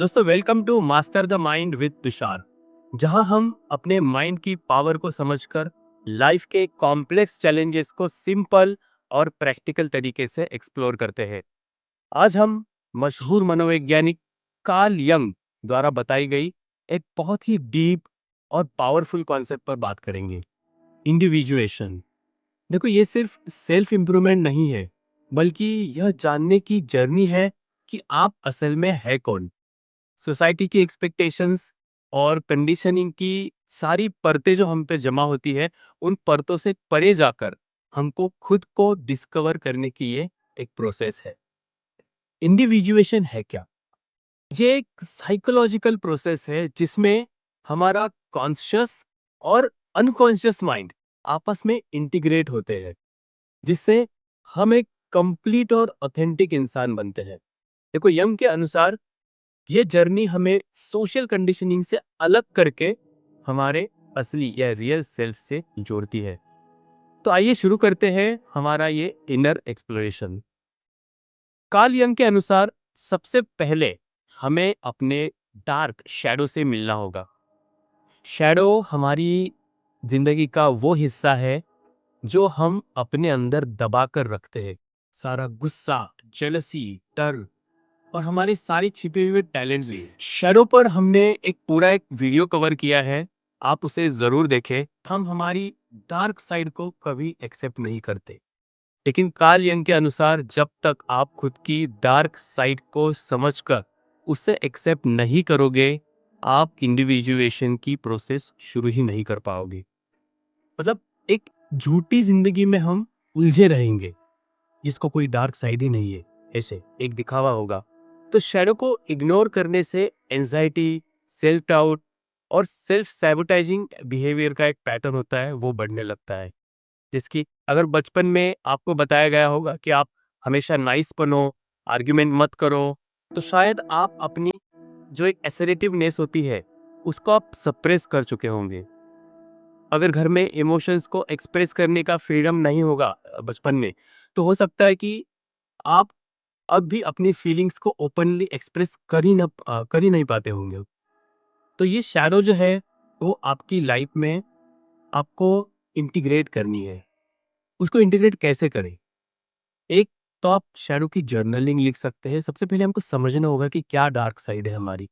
दोस्तों welcome to master the mind with Tushar, जहां हम अपने माइंड की पावर को समझकर लाइफ के कॉम्प्लेक्स चैलेंजेस को सिंपल और प्रैक्टिकल तरीके से एक्सप्लोर करते हैं। आज हम मशहूर मनोवैज्ञानिक कार्ल यंग द्वारा बताई गई एक बहुत ही डीप और पावरफुल कॉन्सेप्ट पर बात करेंगे, इंडिविजुएशन। देखो, ये सिर्फ सेल्फ इम्प्रूवमेंट नहीं है, बल्कि यह जानने की जर्नी है कि आप असल में है कौन। सोसाइटी की एक्सपेक्टेशंस और कंडीशनिंग की सारी परतें जो हम पे जमा होती है, उन परतों से परे जाकर हमको खुद को डिस्कवर करने की ये एक प्रोसेस है। इंडिविजुएशन है क्या? ये एक साइकोलॉजिकल प्रोसेस है जिसमें हमारा कॉन्शियस और अनकॉन्शियस माइंड आपस में इंटीग्रेट होते हैं, जिससे हम एक कंप्लीट और ऑथेंटिक इंसान बनते हैं। देखो, यंग के अनुसार ये जर्नी हमें सोशल कंडीशनिंग से अलग करके हमारे असली या रियल सेल्फ से जोड़ती है। तो आइए शुरू करते हैं हमारा ये इनर एक्सप्लोरेशन। कार्ल यंग के अनुसार सबसे पहले हमें अपने डार्क शैडो से मिलना होगा। शैडो हमारी जिंदगी का वो हिस्सा है जो हम अपने अंदर दबा कर रखते हैं। सारा गुस्सा, जेलसी, डर और हमारी सारी छिपे हुए टैलेंट्स भी। शैडो पर हमने एक पूरा एक वीडियो कवर किया है, आप उसे जरूर देखें। हम हमारी डार्क साइड को कभी एक्सेप्ट नहीं करते, लेकिन कार्ल यंग के अनुसार जब तक आप खुद की डार्क साइड को समझकर उसे एक्सेप्ट नहीं करोगे, आप इंडिविजुएशन की प्रोसेस शुरू ही नहीं कर पाओगे। मतलब एक झूठी जिंदगी में हम उलझे रहेंगे जिसको कोई डार्क साइड ही नहीं है, ऐसे एक दिखावा होगा। तो शैडो को इग्नोर करने से एंजाइटी, सेल्फ डाउट और सेल्फ सैबोटाइजिंग बिहेवियर का एक पैटर्न होता है, वो बढ़ने लगता है। जिसकी अगर बचपन में आपको बताया गया होगा कि आप हमेशा नाइस बनो, आर्ग्यूमेंट मत करो, तो शायद आप अपनी जो एक असर्टिवनेस होती है उसको आप सप्रेस कर चुके होंगे। अगर घर में इमोशंस को एक्सप्रेस करने का फ्रीडम नहीं होगा बचपन में, तो हो सकता है कि आप अब भी अपनी फीलिंग्स को ओपनली एक्सप्रेस कर ही नहीं पाते होंगे। तो ये शैडो जो है, वो आपकी लाइफ में आपको इंटीग्रेट करनी है। उसको इंटीग्रेट कैसे करें? एक तो आप शैडो की जर्नलिंग लिख सकते हैं। सबसे पहले हमको समझना होगा कि क्या डार्क साइड है हमारी।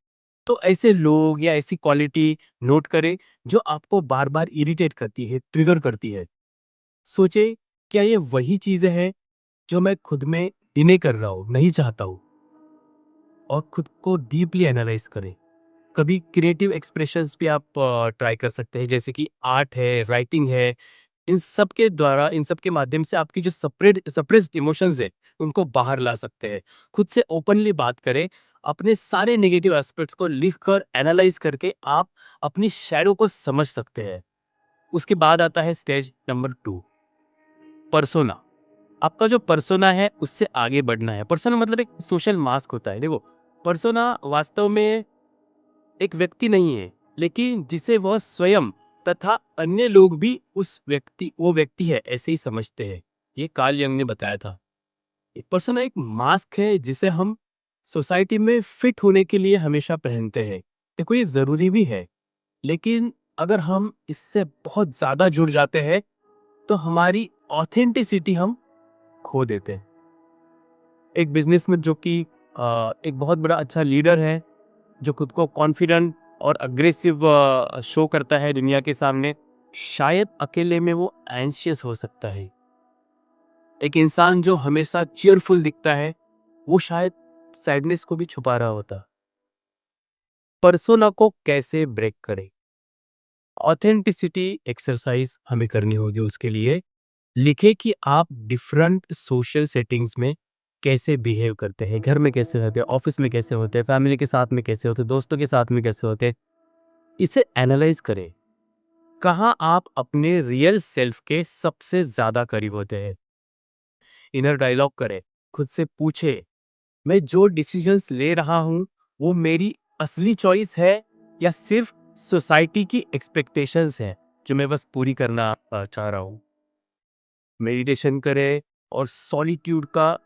तो ऐसे लोग या ऐसी क्वालिटी नोट करें जो आपको बार बार इरिटेट करती है, ट्रिगर करती है। सोचे, क्या ये वही चीजें हैं जो मैं खुद में डिने कर रहा हूँ, नहीं चाहता हूँ। और खुद को डीपली एनालाइज करें। कभी क्रिएटिव एक्सप्रेशंस भी आप ट्राई कर सकते हैं, जैसे कि आर्ट है, राइटिंग है। इन सब के द्वारा, इन सब के माध्यम से आपकी जो सप्रेस्ड इमोशंस है, उनको बाहर ला सकते हैं। खुद से ओपनली बात करें। अपने सारे नेगेटिव एस्पेक्ट्स को लिखकर एनालाइज करके आप अपनी शैडो को समझ सकते हैं। उसके बाद आता है स्टेज नंबर 2, पर्सोना। आपका जो पर्सोना है उससे आगे बढ़ना है। पर्सोना मतलब एक सोशल मास्क होता है। देखो, पर्सोना वास्तव में एक व्यक्ति नहीं है, लेकिन जिसे वह स्वयं तथा अन्य लोग भी उस व्यक्ति वो व्यक्ति है ऐसे ही समझते हैं। ये कार्ल यंग ने बताया था। एक पर्सोना एक मास्क है जिसे हम सोसाइटी में फिट होने के लिए हमेशा पहनते हैं। देखो, ये जरूरी भी है, लेकिन अगर हम इससे बहुत ज्यादा जुड़ जाते हैं तो हमारी ऑथेंटिसिटी हम खो देते हैं। एक बिजनेसमैन जो कि एक बहुत बड़ा अच्छा लीडर है, जो खुद को कॉन्फिडेंट और अग्रेसिव शो करता है दुनिया के सामने, शायद अकेले में वो एंशियस हो सकता है। एक इंसान जो हमेशा चीयरफुल दिखता है, वो शायद सैडनेस को भी छुपा रहा होता। पर्सोना को कैसे ब्रेक करें? ऑथेंटिसिटी एक्सरसाइज हमें करनी होगी। उसके लिए लिखे कि आप डिफरेंट सोशल सेटिंग्स में कैसे बिहेव करते हैं। घर में कैसे होते हैं, ऑफिस में कैसे होते हैं, फैमिली के साथ में कैसे होते हैं, दोस्तों के साथ में कैसे होते हैं। इसे एनालाइज करें। कहाँ आप अपने रियल सेल्फ के सबसे ज्यादा करीब होते हैं। इनर डायलॉग करें। खुद से पूछे, मैं जो डिसीजंस ले रहा हूँ वो मेरी असली चॉइस है या सिर्फ सोसाइटी की एक्सपेक्टेशंस है जो मैं बस पूरी करना चाह रहा हूँ। मेडिटेशन करें और सॉलिट्यूड का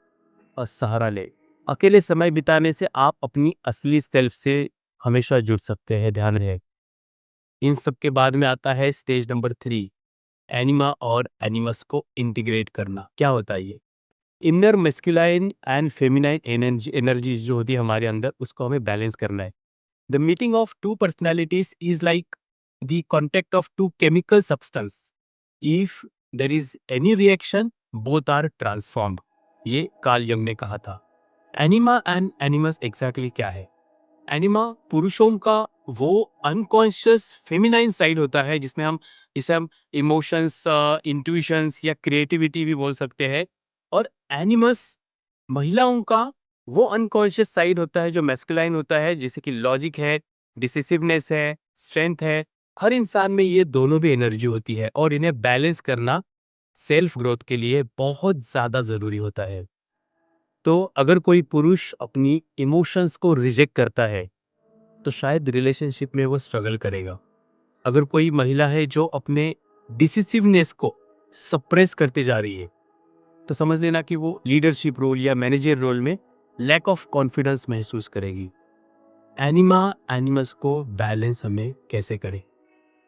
सहारा ले। अकेले समय बिताने से आप अपनी असली सेल्फ से हमेशा जुड़ सकते हैं, ध्यान रहे। इन सब के बाद में आता है स्टेज नंबर 3, एनिमा और एनिमस को इंटीग्रेट करना। क्या होता है ये? Inner masculine and feminine energy जो होती है हमारे अंदर, उसको हमें बैलेंस करना है। The meeting of two personalities is like the contact of two chemical substance. If there is any reaction, both are transformed. ये कार्ल यंग ने कहा था। एनिमा एंड एनिमस एग्जैक्टली क्या है? एनिमा पुरुषों का वो अनकॉन्शियस फेमिनाइन साइड होता है, जिसमें हम इसे हम इमोशंस, इंट्यूशंस या क्रिएटिविटी भी बोल सकते हैं। और एनिमस महिलाओं का वो अनकॉन्शियस साइड होता है जो मैस्कुलाइन होता है, जैसे कि लॉजिक है, डिसिसिवनेस है, स्ट्रेंथ है। हर इंसान में ये दोनों भी एनर्जी होती है और इन्हें बैलेंस करना सेल्फ ग्रोथ के लिए बहुत ज़्यादा ज़रूरी होता है। तो अगर कोई पुरुष अपनी इमोशंस को रिजेक्ट करता है, तो शायद रिलेशनशिप में वो स्ट्रगल करेगा। अगर कोई महिला है जो अपने डिसिसिवनेस को सप्रेस करते जा रही है, तो समझ लेना कि वो लीडरशिप रोल या मैनेजर रोल में लैक ऑफ कॉन्फिडेंस महसूस करेगी। एनिमा एनिमस को बैलेंस हमें कैसे करें?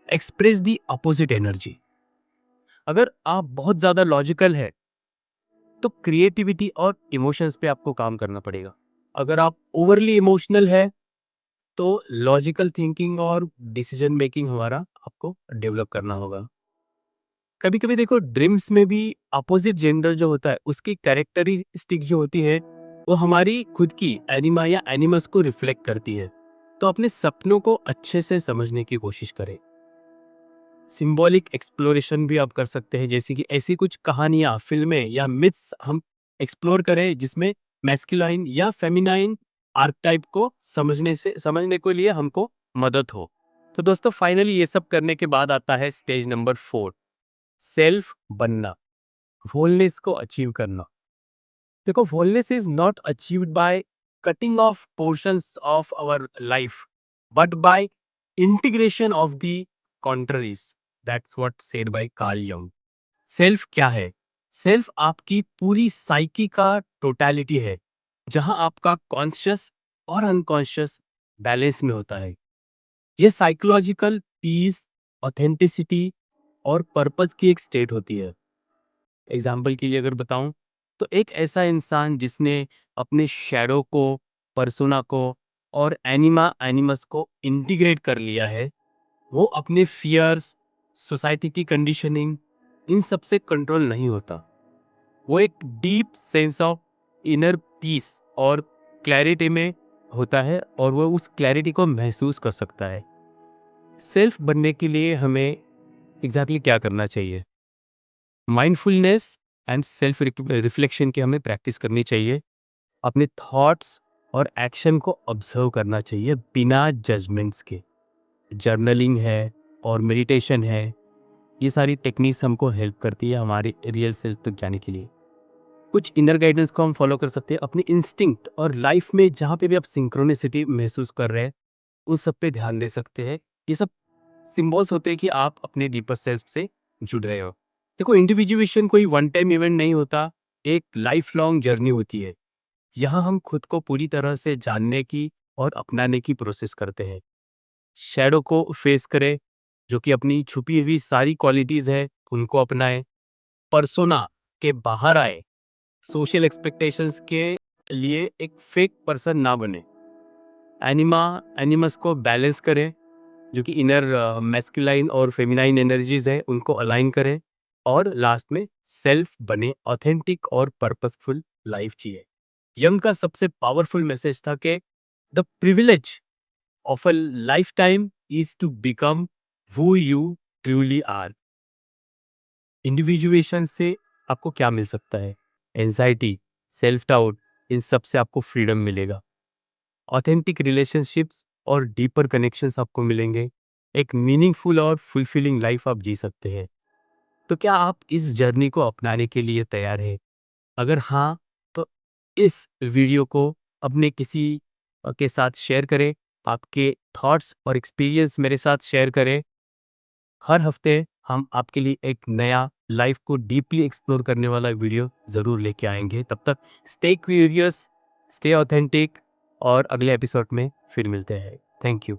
Express the opposite energy. अगर आप बहुत ज्यादा लॉजिकल है, तो क्रिएटिविटी और इमोशंस पे आपको काम करना पड़ेगा। अगर आप ओवरली इमोशनल है, तो लॉजिकल थिंकिंग और डिसीजन मेकिंग हमारा आपको डेवलप करना होगा। कभी कभी देखो, ड्रीम्स में भी अपोजिट जेंडर जो होता है, उसकी कैरेक्टरिस्टिक जो होती है, वो हमारी खुद की एनिमा या एनिमस को रिफ्लेक्ट करती है। तो अपने सपनों को अच्छे से समझने की कोशिश करें। सिंबॉलिक एक्सप्लोरेशन भी आप कर सकते हैं, जैसे कि ऐसी कुछ कहानियां, फिल्में या मिथ्स हम एक्सप्लोर करें, जिसमें मैस्कुलाइन या फेमिनाइन आर्कटाइप को समझने के लिए हमको मदद हो। तो दोस्तों, फाइनली ये सब करने के बाद आता है स्टेज नंबर 4, सेल्फ बनना, होलनेस को अचीव करना। देखो, wholeness is not achieved by cutting off portions of our life, but by integration of the contraries. That's what said by Carl Jung. Self क्या है? सेल्फ आपकी पूरी साइकी का totality है, जहां आपका कॉन्शियस और अनकॉन्शियस बैलेंस में होता है। ये साइकोलॉजिकल पीस, ऑथेंटिसिटी और पर्पस की एक स्टेट होती है। एग्जाम्पल के लिए अगर बताऊं, तो एक ऐसा इंसान जिसने अपने शैडो को, पर्सोना को और एनिमा एनिमस को इंटीग्रेट कर लिया है, वो अपने फियर्स, सोसाइटी की कंडीशनिंग, इन सब से कंट्रोल नहीं होता। वो एक deep sense of inner peace और क्लैरिटी में होता है, और वो उस क्लैरिटी को महसूस कर सकता है। सेल्फ बनने के लिए हमें एग्जैक्टली क्या करना चाहिए? माइंडफुलनेस एंड सेल्फ रिफ्लेक्शन की हमें प्रैक्टिस करनी चाहिए। अपने थॉट्स और एक्शन को ऑब्जर्व करना चाहिए बिना जजमेंट्स के। जर्नलिंग है और मेडिटेशन है, ये सारी टेक्निक्स हमको हेल्प करती है हमारे रियल सेल्फ तक जाने के लिए। कुछ इनर गाइडेंस को हम फॉलो कर सकते हैं अपनी इंस्टिंक्ट और लाइफ में, जहाँ पे भी आप सिंक्रोनिसिटी महसूस कर रहे हैं, उस सब पे ध्यान दे सकते हैं। ये सब सिंबल्स होते हैं कि आप अपने डीपर सेल्फ से जुड़ रहे हो। देखो, इंडिविजुएशन कोई वन टाइम इवेंट नहीं होता, एक लाइफ लॉन्ग जर्नी होती है। यहाँ हम खुद को पूरी तरह से जानने की और अपनाने की प्रोसेस करते हैं। शैडो को फेस करें, जो कि अपनी छुपी हुई सारी क्वालिटीज है, उनको अपनाएं। पर्सोना के बाहर आए, सोशल एक्सपेक्टेशंस के लिए एक फेक पर्सन ना बने। एनिमा एनिमस को बैलेंस करें, जो कि इनर मैस्कुलाइन और फेमिनाइन एनर्जीज है, उनको अलाइन करें। और लास्ट में सेल्फ बने, ऑथेंटिक और पर्पसफुल लाइफ जिए। यंग का सबसे पावरफुल मैसेज था कि the privilege of a lifetime is to become who you truly are. Individuation से आपको क्या मिल सकता है? एंजाइटी, सेल्फ डाउट, इन सब से आपको फ्रीडम मिलेगा। ऑथेंटिक रिलेशनशिप्स और डीपर कनेक्शंस आपको मिलेंगे। एक मीनिंगफुल और फुलफिलिंग लाइफ आप जी सकते हैं। तो क्या आप इस जर्नी को अपनाने के लिए तैयार हैं? अगर हाँ, तो इस वीडियो को अपने किसी के साथ शेयर करें। आपके थॉट्स और एक्सपीरियंस मेरे साथ शेयर करें। हर हफ्ते हम आपके लिए एक नया लाइफ को डीपली एक्सप्लोर करने वाला वीडियो ज़रूर लेके आएंगे। तब तक स्टे क्यूरियस, स्टे ऑथेंटिक और अगले एपिसोड में फिर मिलते हैं। Thank you.